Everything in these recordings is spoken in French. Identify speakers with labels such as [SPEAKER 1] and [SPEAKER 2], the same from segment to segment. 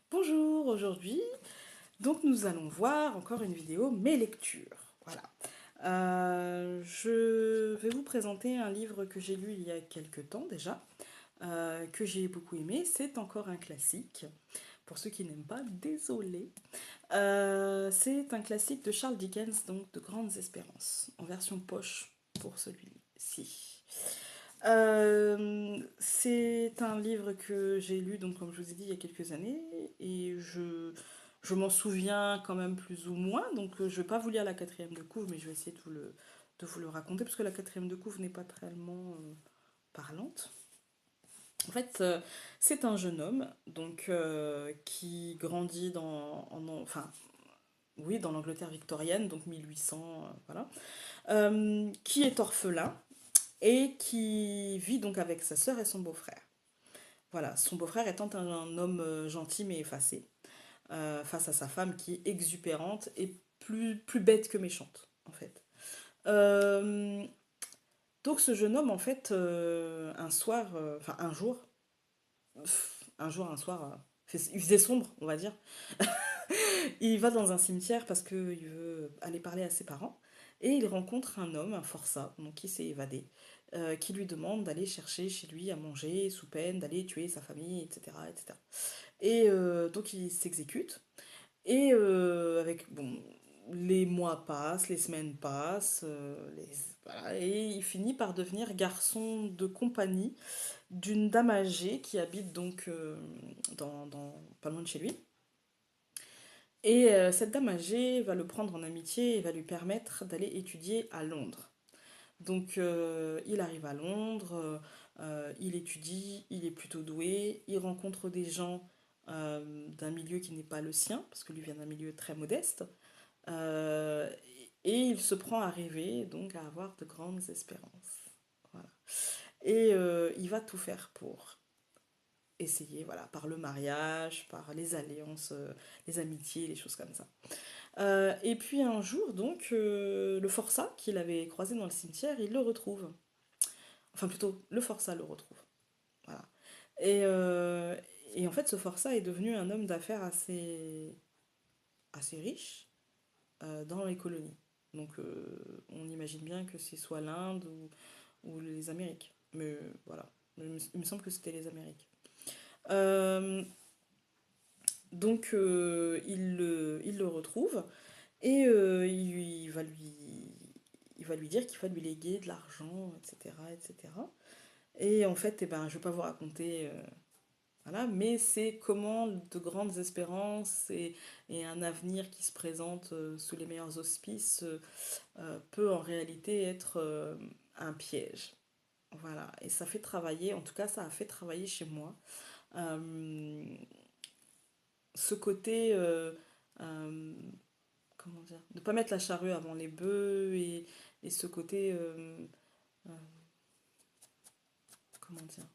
[SPEAKER 1] Bonjour, aujourd'hui, donc nous allons voir encore une vidéo mes lectures. Voilà. Je vais vous présenter un livre que j'ai lu il y a quelques temps déjà, que j'ai beaucoup aimé. C'est encore un classique. Pour ceux qui n'aiment pas, désolé. C'est un classique de Charles Dickens, donc de Grandes Espérances, en version poche pour celui-ci. C'est un livre que j'ai lu, donc comme je vous ai dit, il y a quelques années, et je m'en souviens quand même plus ou moins, donc je vais pas vous lire la quatrième de couve, mais je vais essayer de vous le raconter, parce que la quatrième de couve n'est pas tellement parlante. En fait, c'est un jeune homme, donc qui grandit enfin, oui, dans l'Angleterre victorienne, donc 1800, voilà, qui est orphelin et qui vit donc avec sa sœur et son beau-frère. Voilà, son beau-frère étant un homme gentil mais effacé, face à sa femme qui est exubérante et plus bête que méchante, en fait. Euh, donc ce jeune homme, en fait, un soir, enfin un soir, il faisait sombre, on va dire. Il va dans un cimetière parce qu'il veut aller parler à ses parents. Et il rencontre un homme, un forçat, donc qui s'est évadé, qui lui demande d'aller chercher chez lui à manger, sous peine d'aller tuer sa famille, etc. etc. Et donc il s'exécute. Et avec, bon, les mois passent, les semaines passent, voilà, et il finit par devenir garçon de compagnie d'une dame âgée qui habite donc pas loin de chez lui. Et cette dame âgée va le prendre en amitié et va lui permettre d'aller étudier à Londres. Donc il arrive à Londres, il étudie, il est plutôt doué, il rencontre des gens d'un milieu qui n'est pas le sien, parce que lui vient d'un milieu très modeste, euh, et il se prend à rêver, donc à avoir de grandes espérances. Voilà. Et il va tout faire pour essayer, voilà, par le mariage, par les alliances, les amitiés, les choses comme ça. Et puis un jour, donc, le forçat qu'il avait croisé dans le cimetière, il le retrouve. Enfin, plutôt, le forçat le retrouve. Voilà. Et, euh, et en fait, ce forçat est devenu un homme d'affaires assez riche dans les colonies. Donc, on imagine bien que c'est soit l'Inde ou les Amériques. Mais voilà, il me semble que c'était les Amériques. Euh, donc, il le retrouve. Et il va lui dire qu'il va lui léguer de l'argent, etc., etc. Et en fait, eh ben, je ne vais pas vous raconter, voilà, mais c'est comment de grandes espérances et un avenir qui se présente sous les meilleurs auspices peut en réalité être un piège. Voilà, et ça fait travailler, en tout cas ça a fait travailler chez moi, euh, ce côté euh, comment dire, de pas mettre la charrue avant les bœufs et ce côté, euh, comment dire,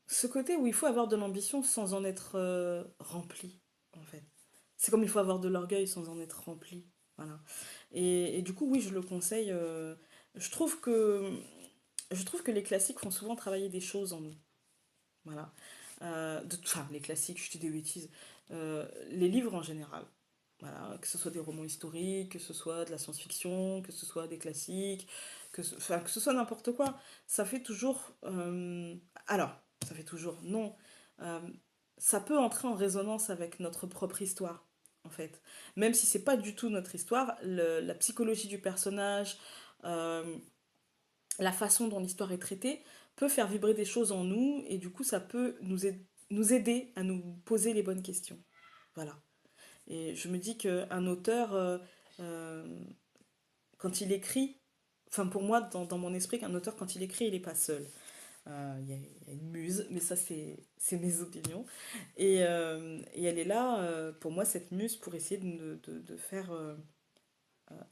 [SPEAKER 1] ce côté où il faut avoir de l'ambition sans en être rempli, en fait. C'est comme il faut avoir de l'orgueil sans en être rempli, voilà. Et du coup, oui, je le conseille. Je trouve que je trouve que les classiques font souvent travailler des choses en nous, voilà. Enfin, les classiques, je dis des bêtises. Les livres en général. Voilà, que ce soit des romans historiques, que ce soit de la science-fiction, que ce soit des classiques, enfin, que ce soit n'importe quoi. Ça fait toujours... alors, ça fait toujours... Non. Euh, Ça peut entrer en résonance avec notre propre histoire, en fait. Même si c'est pas du tout notre histoire, la psychologie du personnage, euh, la façon dont l'histoire est traitée peut faire vibrer des choses en nous et du coup ça peut nous aider à nous poser les bonnes questions. Voilà. Et je me dis qu'un auteur, euh, quand il écrit, enfin pour moi, dans mon esprit, qu'un auteur, quand il écrit, il n'est pas seul. Il y a une muse, mais ça, c'est mes opinions. Et elle est là, pour moi, cette muse, pour essayer de faire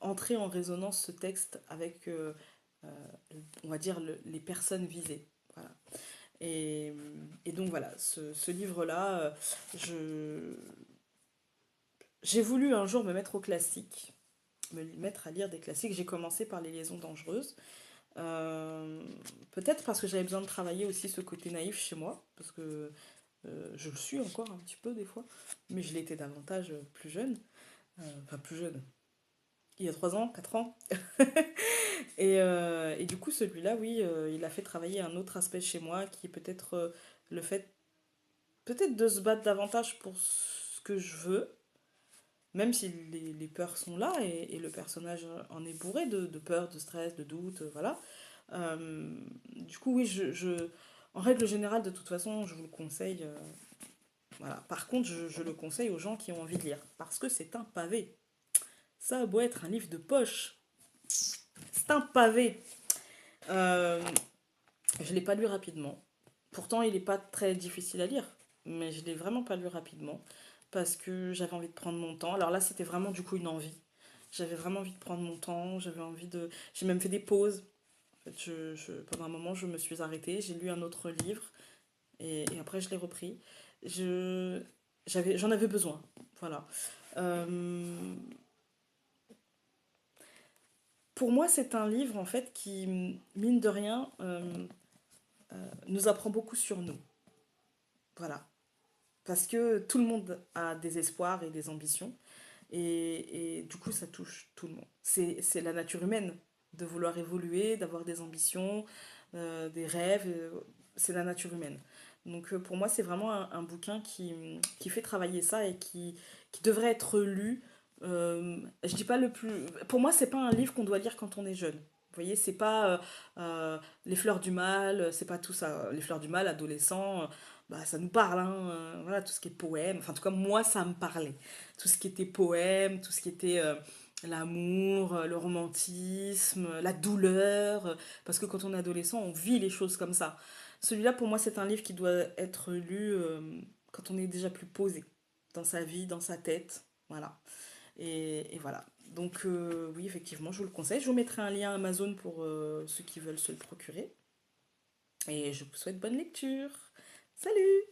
[SPEAKER 1] entrer en résonance ce texte avec, euh, on va dire, les personnes visées. Voilà. Et, et donc voilà, ce livre-là, j'ai voulu un jour me mettre au classique, me mettre à lire des classiques. J'ai commencé par Les Liaisons dangereuses. Euh, Peut-être parce que j'avais besoin de travailler aussi ce côté naïf chez moi, parce que Je le suis encore un petit peu des fois, mais je l'étais davantage plus jeune. Enfin, plus jeune. Il y a 3 ans, 4 ans. Et du coup, celui-là, oui, il a fait travailler un autre aspect chez moi qui est peut-être le fait, peut-être de se battre davantage pour ce que je veux, même si les peurs sont là et le personnage en est bourré de peur, de stress, de doute, voilà. Du coup, oui, en règle générale, de toute façon, je vous le conseille. Voilà. Par contre, je le conseille aux gens qui ont envie de lire, parce que c'est un pavé. Ça a beau être un livre de poche, c'est un pavé. Euh, je ne l'ai pas lu rapidement. Pourtant, il n'est pas très difficile à lire, mais je ne l'ai vraiment pas lu rapidement parce que j'avais envie de prendre mon temps. Alors là, c'était vraiment du coup une envie. J'avais vraiment envie de prendre mon temps, j'avais envie de... J'ai même fait des pauses. En fait, pendant un moment, je me suis arrêtée, j'ai lu un autre livre et après, je l'ai repris. Je... J'en avais besoin. Voilà. Euh, pour moi, c'est un livre, en fait, qui, mine de rien, nous apprend beaucoup sur nous. Voilà. Parce que tout le monde a des espoirs et des ambitions. Et du coup, ça touche tout le monde. C'est la nature humaine de vouloir évoluer, d'avoir des ambitions, des rêves. C'est la nature humaine. Donc pour moi, c'est vraiment un bouquin qui fait travailler ça et qui devrait être lu. Je dis pas le plus. Pour moi, c'est pas un livre qu'on doit lire quand on est jeune. Vous voyez, c'est pas Les Fleurs du Mal, c'est pas tout ça. Les Fleurs du Mal, adolescent, bah, ça nous parle, hein, voilà, tout ce qui est poème. Enfin, en tout cas, moi, ça me parlait. Tout ce qui était poème, tout ce qui était l'amour, le romantisme, la douleur. Parce que quand on est adolescent, on vit les choses comme ça. Celui-là, pour moi, c'est un livre qui doit être lu quand on est déjà plus posé dans sa vie, dans sa tête. Voilà. Et voilà. Donc, oui, effectivement, je vous le conseille. Je vous mettrai un lien Amazon pour ceux qui veulent se le procurer. Et je vous souhaite bonne lecture. Salut!